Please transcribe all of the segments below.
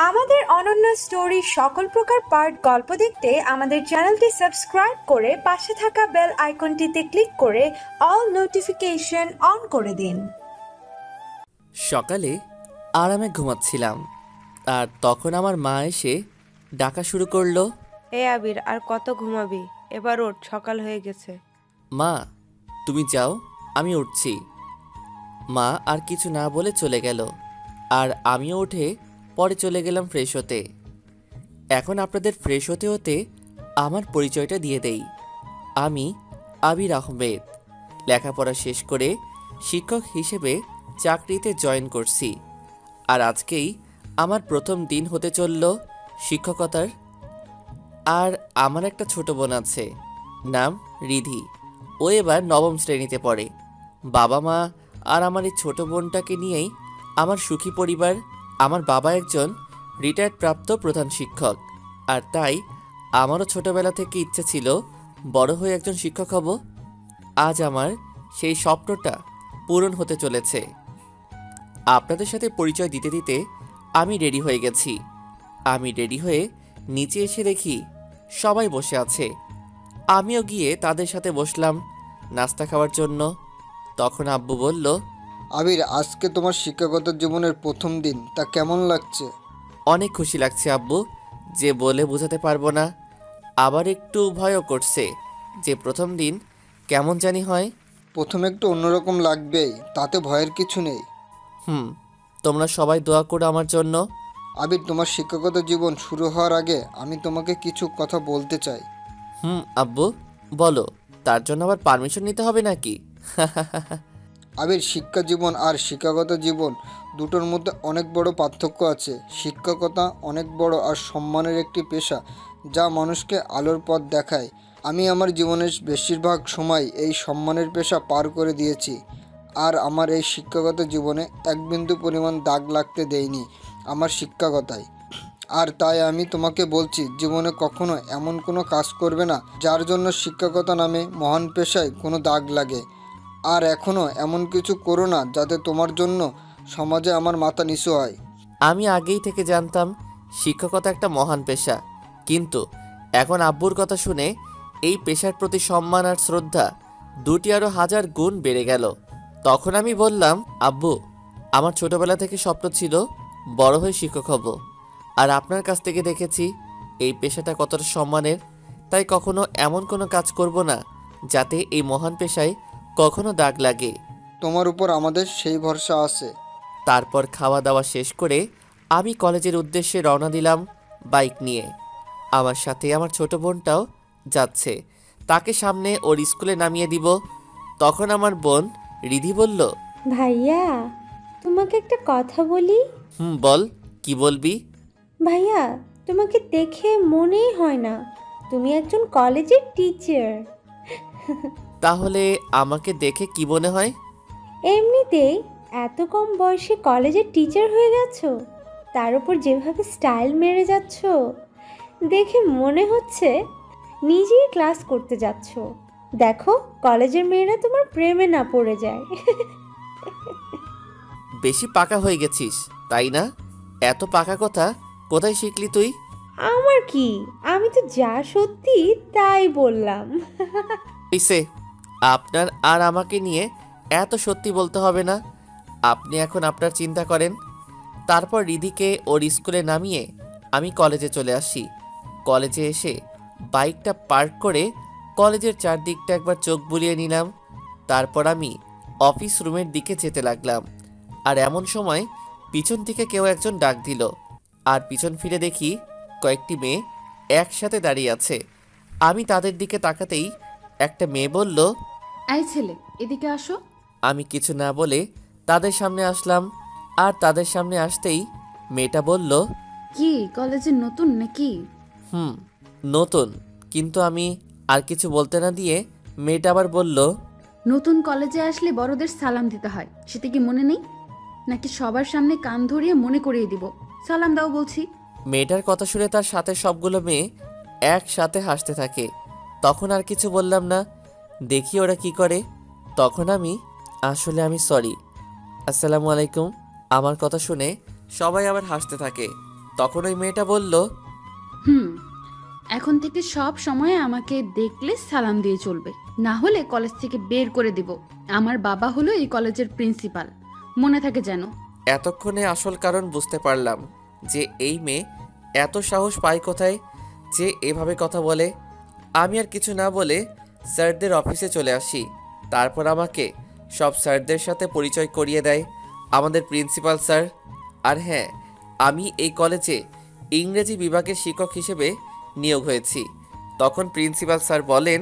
আমাদের অনন্য স্টোরি সকল প্রকার পার্ট গল্প দেখতে আমাদের চ্যানেলটি সাবস্ক্রাইব করে পাশে থাকা বেল আইকনটিতে ক্লিক করে অল নোটিফিকেশন অন করে দিন। সকালে আরামে ঘুমাচ্ছিলাম আর তখন আমার মা এসে ডাকা শুরু করলো, এ আবির, আর কত ঘুমাবি? এবার ওঠ, সকাল হয়ে গেছে। মা তুমি যাও, আমি উঠছি। মা আর কিছু না বলে চলে গেল আর আমিও উঠে পরে চলে গেলাম ফ্রেশ হতে। এখন আপনাদের ফ্রেশ হতে হতে আমার পরিচয়টা দিয়ে দেই। আমি আবির আহমেদ, লেখাপড়া শেষ করে শিক্ষক হিসেবে চাকরিতে জয়েন করছি। আর আজকেই আমার প্রথম দিন হতে চলল শিক্ষকতার। আর আমার একটা ছোট বোন আছে, নাম রিধি। ও এবার নবম শ্রেণীতে পড়ে। বাবা মা আর আমার এই ছোট বোনটাকে নিয়েই আমার সুখী পরিবার। আমার বাবা একজন রিটায়ার্ড প্রাপ্ত প্রধান শিক্ষক, আর তাই আমারও ছোটবেলা থেকে ইচ্ছে ছিল বড় হয়ে একজন শিক্ষক হব। আজ আমার সেই স্বপ্নটা পূরণ হতে চলেছে। আপনাদের সাথে পরিচয় দিতে দিতে আমি রেডি হয়ে গেছি। আমি রেডি হয়ে নিচে এসে দেখি সবাই বসে আছে। আমিও গিয়ে তাদের সাথে বসলাম নাস্তা খাওয়ার জন্য। তখন আব্বু বলল, আবির, আজকে তোমার শিক্ষাগত জীবনের প্রথম দিন, তা কেমন লাগছে? অনেক খুশি লাগছে আব্বু, যে বলে বোঝাতে পারবো না। আবার একটু ভয়ও করছে যে প্রথম দিন কেমন জানি হয়। প্রথমে একটু অন্যরকম লাগবেই, তাতে ভয়ের কিছু নেই। তোমরা সবাই দোয়া করো আমার জন্য। আবির, তোমার শিক্ষাগত জীবন শুরু হওয়ার আগে আমি তোমাকে কিছু কথা বলতে চাই। আব্বু বলো, তার জন্য আবার পারমিশন নিতে হবে নাকি? আবির, শিক্ষা জীবন আর শিক্ষাগত জীবন দুটোর মধ্যে অনেক বড় পার্থক্য আছে। শিক্ষকতা অনেক বড় আর সম্মানের একটি পেশা, যা মানুষকে আলোর পথ দেখায়। আমি আমার জীবনের বেশিরভাগ সময় এই সম্মানের পেশা পার করে দিয়েছি, আর আমার এই শিক্ষাগত জীবনে এক বিন্দু পরিমাণ দাগ লাগতে দেয়নি আমার শিক্ষকতায়। আর তাই আমি তোমাকে বলছি, জীবনে কখনো এমন কোনো কাজ করবে না যার জন্য শিক্ষকতা নামে মহান পেশায় কোনো দাগ লাগে। আর এখনও এমন কিছু করো না যাতে তোমার জন্য সমাজে আমার মাথা নিচু হয়। আমি আগেই থেকে জানতাম শিক্ষকতা একটা মহান পেশা, কিন্তু এখন আব্বুর কথা শুনে এই পেশার প্রতি সম্মান আর শ্রদ্ধা দুটি আরও 1000 গুণ বেড়ে গেল। তখন আমি বললাম, আব্বু, আমার ছোটবেলা থেকে স্বপ্ন ছিল বড় হয়ে শিক্ষক হব। আর আপনার কাছ থেকে দেখেছি এই পেশাটা কতটা সম্মানের। তাই কখনো এমন কোনো কাজ করব না যাতে এই মহান পেশায় কখনো দাগ লাগে। তোমার উপর আমাদের সেই ভরসা আছে। তারপর খাওয়া দাওয়া শেষ করে আমি কলেজের উদ্দেশ্যে রওনা দিলাম বাইক নিয়ে। আমার সাথে আমার ছোট বোনটাও যাচ্ছে, তাকে সামনে ওর স্কুলে নামিয়ে দিব। তখন আমার বোন রিধি বলল, ভাইয়া, তোমাকে একটা কথা বলি। বল, কি বলবি? ভাইয়া, তোমাকে দেখে মনেই হয় না তুমি একজন কলেজের টিচার। তাহলে আমাকে দেখে কি মনে হয়? এমনিতেই এত কম বয়সে কলেজের টিচার হয়ে গেছো, তার উপর যেভাবে স্টাইল মেরে যাচ্ছ, দেখে মনে হচ্ছে নিজেই ক্লাস করতে যাচ্ছ। দেখো, কলেজের মেয়েরা তোমার প্রেমে না পড়ে যায়। বেশি পাকা হয়ে গেছিস, তাই না? এত পাকা কথা কোথায় শিখলি তুই? আমার কি, আমি তো যা সত্যি তাই বললাম। ইসে, আপনার আর আমাকে নিয়ে এত সত্যি বলতে হবে না। আপনি এখন আপনার চিন্তা করেন। তারপর রিধিকে ওর স্কুলে নামিয়ে আমি কলেজে চলে আসি। কলেজে এসে বাইকটা পার্ক করে কলেজের চারদিকটা একবার চোখ বুলিয়ে নিলাম। তারপর আমি অফিস রুমের দিকে যেতে লাগলাম। আর এমন সময় পিছন থেকে কেউ একজন ডাক দিল, আর পিছন ফিরে দেখি কয়েকটি মেয়ে একসাথে দাঁড়িয়ে আছে। আমি তাদের দিকে তাকাতেই একটা মেয়ে বলল, এই ছেলে, এদিকে আসো। আমি কিছু না বলে তাদের সামনে আসলাম। আর তাদের সামনে আসতেই মেয়েটা বলল, কি কলেজে নতুন নাকি? নতুন। কিন্তু আমি আর কিছু বলতে না দিয়ে মেয়েটা আবার বলল, নতুন কলেজে আসলে বড়দের সালাম দিতে হয়, সেটা কি মনে নেই নাকি? সবার সামনে কান ধরিয়ে মনে করিয়ে দিব। সালাম দাও বলছি। মেয়েটার কথা শুনে তার সাথে সবগুলো মেয়ে একসাথে হাসতে থাকে। তখন আর কিছু বললাম না, দেখি ওরা কি করে। তখন আমি সরি, আসসালামু আলাইকুম। আমার কথা শুনে সবাই আবার হাসতে থাকে। তখন ওই মেয়েটা বলল, হুম, এখন থেকে সব সময় আমাকে দেখলে সালাম দিয়ে চলবে, না হলে কলেজ থেকে বের করে দিব। আমার বাবা হলো এই কলেজের প্রিন্সিপাল, মনে থাকে যেন। এতক্ষণে আসল কারণ বুঝতে পারলাম যে এই মেয়ে এত সাহস পায় কোথায় যে এভাবে কথা বলে। আমি আর কিছু না বলে স্যারদের অফিসে চলে আসি। তারপর আমাকে সব স্যারদের সাথে পরিচয় করিয়ে দেয় আমাদের প্রিন্সিপাল স্যার। আর হ্যাঁ, আমি এই কলেজে ইংরেজি বিভাগের শিক্ষক হিসেবে নিয়োগ হয়েছি। তখন প্রিন্সিপাল স্যার বলেন,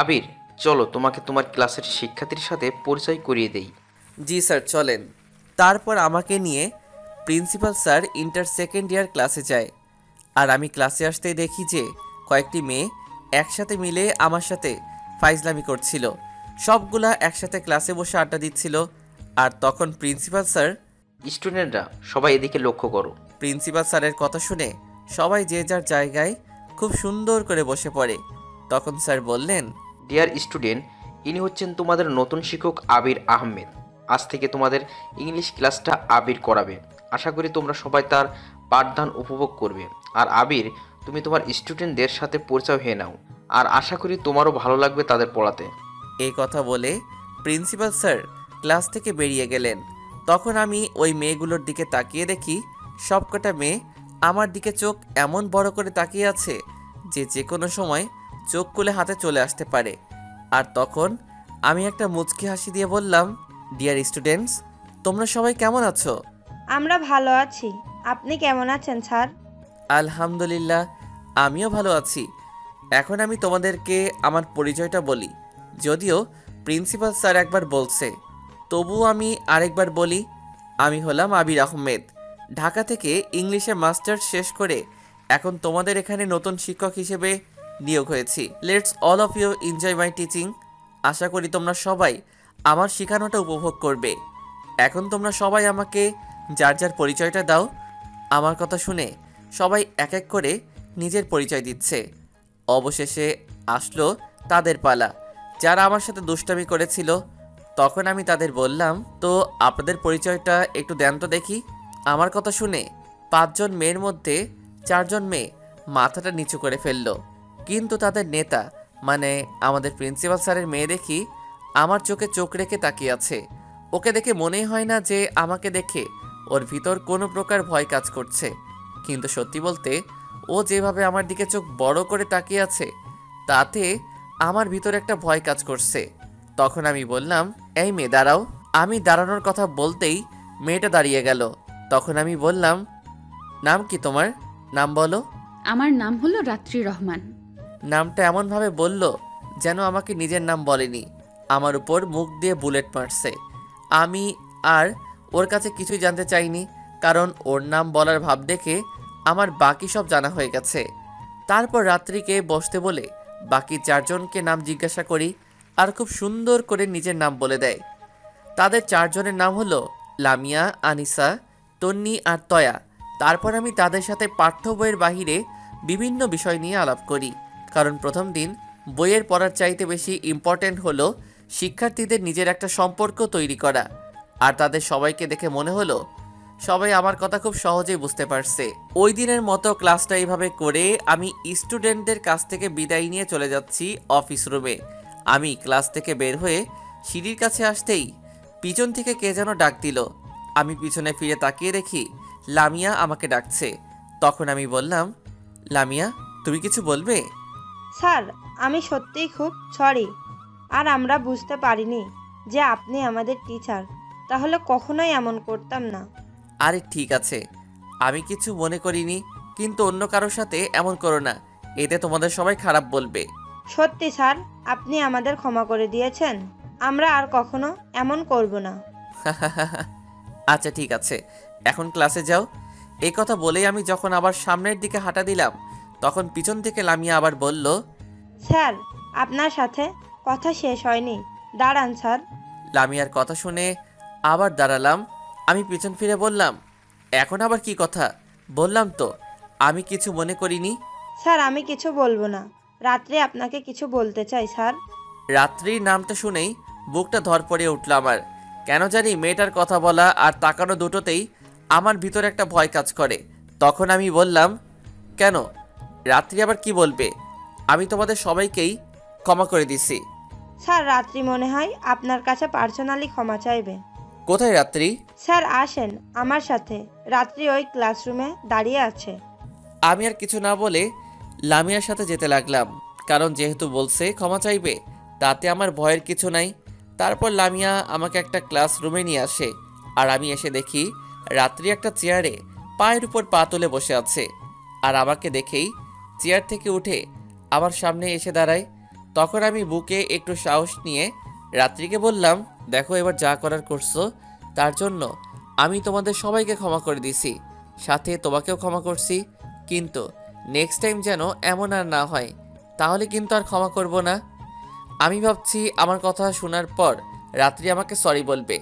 আবির, চলো তোমাকে তোমার ক্লাসের শিক্ষার্থীর সাথে পরিচয় করিয়ে দেই। জি স্যার, চলেন। তারপর আমাকে নিয়ে principal sir inter second year ক্লাসে যায়। আর আমি ক্লাসে আসতেই দেখি যে কয়েকটি মেয়ে একসাথে মিলে আমার সাথে ফাইজলামি করছিল। সবগুলা একসাথে ক্লাসে বসে আড্ডা দিচ্ছিল। আর তখন প্রিন্সিপাল স্যার, স্টুডেন্টরা সবাই এদিকে লক্ষ্য করো। প্রিন্সিপাল স্যারের কথা শুনে সবাই যে যার জায়গায় খুব সুন্দর করে বসে পড়ে। তখন স্যার বললেন, ডিয়ার স্টুডেন্ট, ইনি হচ্ছেন তোমাদের নতুন শিক্ষক আবির আহমেদ। আজ থেকে তোমাদের ইংলিশ ক্লাসটা আবির করাবে। আশা করি তোমরা সবাই তার পাঠদান উপভোগ করবে। আর আবির, তুমি তোমার স্টুডেন্টদের সাথে পরিচয় হয়ে নাও, আর আশা করি তোমারও ভালো লাগবে তাদের পড়াতে। এই কথা বলে প্রিন্সিপাল স্যার ক্লাস থেকে বেরিয়ে গেলেন। তখন আমি ওই মেয়েগুলোর দিকে তাকিয়ে দেখি সবকটা মেয়ে আমার দিকে চোখ এমন বড় করে তাকিয়ে আছে যে যে কোনো সময় চোখ খুলে হাতে চলে আসতে পারে। আর তখন আমি একটা মুচকি হাসি দিয়ে বললাম, ডিয়ার স্টুডেন্টস, তোমরা সবাই কেমন আছো? আমরা ভালো আছি, আপনি কেমন আছেন স্যার? আলহামদুলিল্লাহ, আমিও ভালো আছি। এখন আমি তোমাদেরকে আমার পরিচয়টা বলি। যদিও প্রিন্সিপাল স্যার একবার বলছে, তবুও আমি আরেকবার বলি। আমি হলাম আবির আহমেদ। ঢাকা থেকে ইংলিশে মাস্টার্স শেষ করে এখন তোমাদের এখানে নতুন শিক্ষক হিসেবে নিয়োগ হয়েছি। Let's all of you enjoy my teaching. আশা করি তোমরা সবাই আমার শেখানোটা উপভোগ করবে। এখন তোমরা সবাই আমাকে যার যার পরিচয়টা দাও। আমার কথা শুনে সবাই এক এক করে নিজের পরিচয় দিচ্ছে। অবশেষে আসলো তাদের পালা, যারা আমার সাথে দুষ্টামি করেছিল। তখন আমি তাদের বললাম, তো আপনাদের পরিচয়টা একটু দেন তো দেখি। আমার কথা শুনে 5 জন মেয়ের মধ্যে 4 জন মেয়ে মাথাটা নিচু করে ফেললো। কিন্তু তাদের নেতা মানে আমাদের প্রিন্সিপাল স্যারের মেয়ে দেখি আমার চোখে চোখ রেখে তাকিয়ে আছে। ওকে দেখে মনেই হয় না যে আমাকে দেখে ওর ভিতর কোনো প্রকার ভয় কাজ করছে। কিন্তু সত্যি বলতে ও যেভাবে আমার দিকে চোখ বড় করে তাকিয়ে আছে তাতে আমার ভিতর একটা ভয় কাজ করছে। তখন আমি বললাম, এই মেয়ে দাঁড়াও। আমি দাঁড়ানোর কথা বলতেই মেয়েটা দাঁড়িয়ে গেল। তখন আমি বললাম, নাম কি তোমার? নাম বলো। আমার নাম হলো রাত্রি রহমান। নামটা এমনভাবে বলল যেন আমাকে নিজের নাম বলেনি, আমার উপর মুখ দিয়ে বুলেট মারছে। আমি আর ওর কাছে কিছুই জানতে চাইনি, কারণ ওর নাম বলার ভাব দেখে আমার বাকি সব জানা হয়ে গেছে। তারপর রাত্রিকে বসতে বলে বাকি 4 জনকে নাম জিজ্ঞাসা করি আর খুব সুন্দর করে নিজের নাম বলে দেয়। তাদের 4 জনের নাম হলো লামিয়া, আনিসা, তন্নি আর তয়া। তারপর আমি তাদের সাথে পাঠ্য বইয়ের বাহিরে বিভিন্ন বিষয় নিয়ে আলাপ করি, কারণ প্রথম দিন বইয়ের পড়ার চাইতে বেশি ইম্পর্ট্যান্ট হলো শিক্ষার্থীদের নিজের একটা সম্পর্ক তৈরি করা। আর তাদের সবাইকে দেখে মনে হলো সবাই আমার কথা খুব সহজেই বুঝতে পারছে। ওই দিনের মতো ক্লাসটা এইভাবে করে আমি স্টুডেন্টদের কাছ থেকে বিদায় নিয়ে চলে যাচ্ছি অফিস রুমে। আমি ক্লাস থেকে বের হয়ে সিঁড়ির কাছে আসতেই পিছন থেকে কে যেন ডাক দিল। আমি পিছনে ফিরে তাকিয়ে দেখি লামিয়া আমাকে ডাকছে। তখন আমি বললাম, লামিয়া, তুমি কিছু বলবে? স্যার, আমি সত্যিই খুব সরি। আর আমরা বুঝতে পারিনি যে আপনি আমাদের টিচার, তাহলে কখনোই এমন করতাম না। আরে ঠিক আছে, আমি কিছু মনে করিনি, কিন্তু অন্য কারোর সাথে এমন করো না, এতে তোমাদের সবাই খারাপ বলবে। সত্যি স্যার, আপনি আমাদের ক্ষমা করে দিয়েছেন। আমরা আর কখনো এমন করব না। আচ্ছা ঠিক আছে, এখন ক্লাসে যাও। এই কথা বলেই আমি যখন আবার সামনের দিকে হাঁটা দিলাম তখন পিছন থেকে লামিয়া আবার বলল, স্যার, আপনার সাথে কথা শেষ হয়নি, দাঁড়ান স্যার। লামিয়ার কথা শুনে আবার দাঁড়ালাম। আমি পিছন ফিরে বললাম, এখন আবার কি কথা? বললাম তো আমি কিছু মনে করিনি। স্যার, আমি কিছু বলবো না। রাত্রে আপনাকে কিছু বলতে চাই স্যার। রাত্রির নামটা শুনেই বুকটা ধরপড়ে উঠল আমার। কেন জানি মেয়েটার কথা বলা আর তাকানো দুটোতেই আমার ভিতরে একটা ভয় কাজ করে। তখন আমি বললাম, কেন, রাত্রি আবার কি বলবে? আমি তোমাদের সবাইকেই ক্ষমা করে দিছি। স্যার, রাত্রি মনে হয় আপনার কাছে পার্সোনালি ক্ষমা চাইবে। কোথায় রাত্রি? স্যার আসেন আমার সাথে, রাত্রি ওই ক্লাসরুমে দাঁড়িয়ে আছে। আমি আর কিছু না বলে লামিয়ার সাথে যেতে লাগলাম, কারণ যেহেতু বলছে ক্ষমা চাইবে, তাতে আমার ভয়ের কিছু নাই। তারপর লামিয়া আমাকে একটা ক্লাসরুমে নিয়ে আসে, আর আমি এসে দেখি রাত্রি একটা চেয়ারে পায়ের উপর পা তুলে বসে আছে। আর আমাকে দেখেই চেয়ার থেকে উঠে আমার সামনে এসে দাঁড়ায়। তখন আমি বুকে একটু সাহস নিয়ে রাত্রিকে বললাম, দেখো, এবার যা করার করছো তার জন্য আমি তোমাদের সবাইকে ক্ষমা করে দিছি, সাথে তোমাকেও ক্ষমা করছি। কিন্তু নেক্সট টাইম যেন এমন আর না হয়, তাহলে কিন্তু আর ক্ষমা করব না। আমি ভাবছি আমার কথা শোনার পর রাত্রি আমাকে সরি বলবে,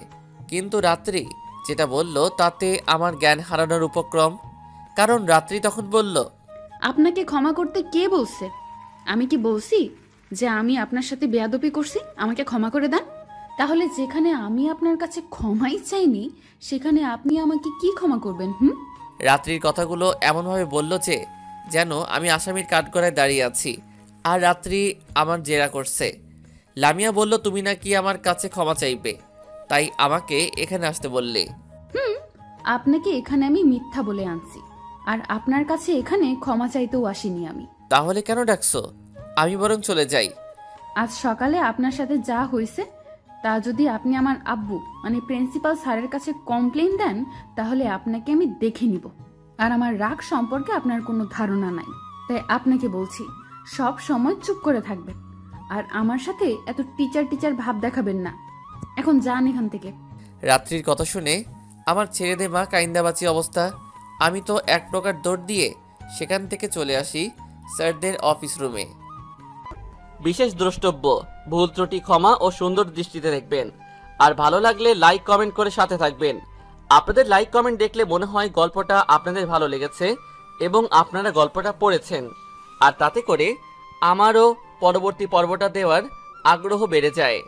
কিন্তু রাত্রি যেটা বলল তাতে আমার জ্ঞান হারানোর উপক্রম। কারণ রাত্রি তখন বলল, আপনাকে ক্ষমা করতে কে বলছে? আমি কি বলছি যে আমি আপনার সাথে বেয়াদবি করছি, আমাকে ক্ষমা করে দেন? তাহলে যেখানে আমি আপনার কাছে ক্ষমাই চাইনি, সেখানে আপনি আমাকে কি ক্ষমা করবেন? রাত্রির কথাগুলো এমনভাবে বলল যে যেন আমি আসামির কাঠগড়ায় দাঁড়িয়ে আছি, আর রাত্রি আমার জেরা করছে। লামিয়া বলল, তুমি নাকি আমার কাছে ক্ষমা চাইবে, তাই আমাকে এখানে আসতে বললে। আপনাকে এখানে আমি মিথ্যা বলে আনছি, আর আপনার কাছে এখানে ক্ষমা চাইতেও আসিনি আমি। তাহলে কেন ডাকছো? আমি বরং চলে যাই। আজ সকালে আপনার সাথে যা হয়েছে তা যদি আপনি আমার আব্বু মানে প্রিন্সিপাল স্যারের কাছে কমপ্লেন দেন, তাহলে আপনাকে আমি দেখে নিব। আর আমার রাগ সম্পর্কে আপনার কোনো ধারণা নাই, তাই আপনাকে বলছি সব সময় চুপ করে থাকবেন, আর আমার সাথে এত টিচার টিচার ভাব দেখাবেন না। এখন যান এখান থেকে। রাত্রির কথা শুনে আমার ছেড়ে দে মা, কাইন্দাবাচি অবস্থা। আমি তো এক প্রকার দৌড় দিয়ে সেখান থেকে চলে আসি স্যারদের অফিস রুমে। বিশেষ দ্রষ্টব্য, ভুল ত্রুটি ক্ষমা ও সুন্দর দৃষ্টিতে দেখবেন, আর ভালো লাগলে লাইক কমেন্ট করে সাথে থাকবেন। আপনাদের লাইক কমেন্ট দেখলে মনে হয় গল্পটা আপনাদের ভালো লেগেছে এবং আপনারা গল্পটা পড়েছেন, আর তাতে করে আমারও পরবর্তী পর্বটা দেওয়ার আগ্রহ বেড়ে যায়।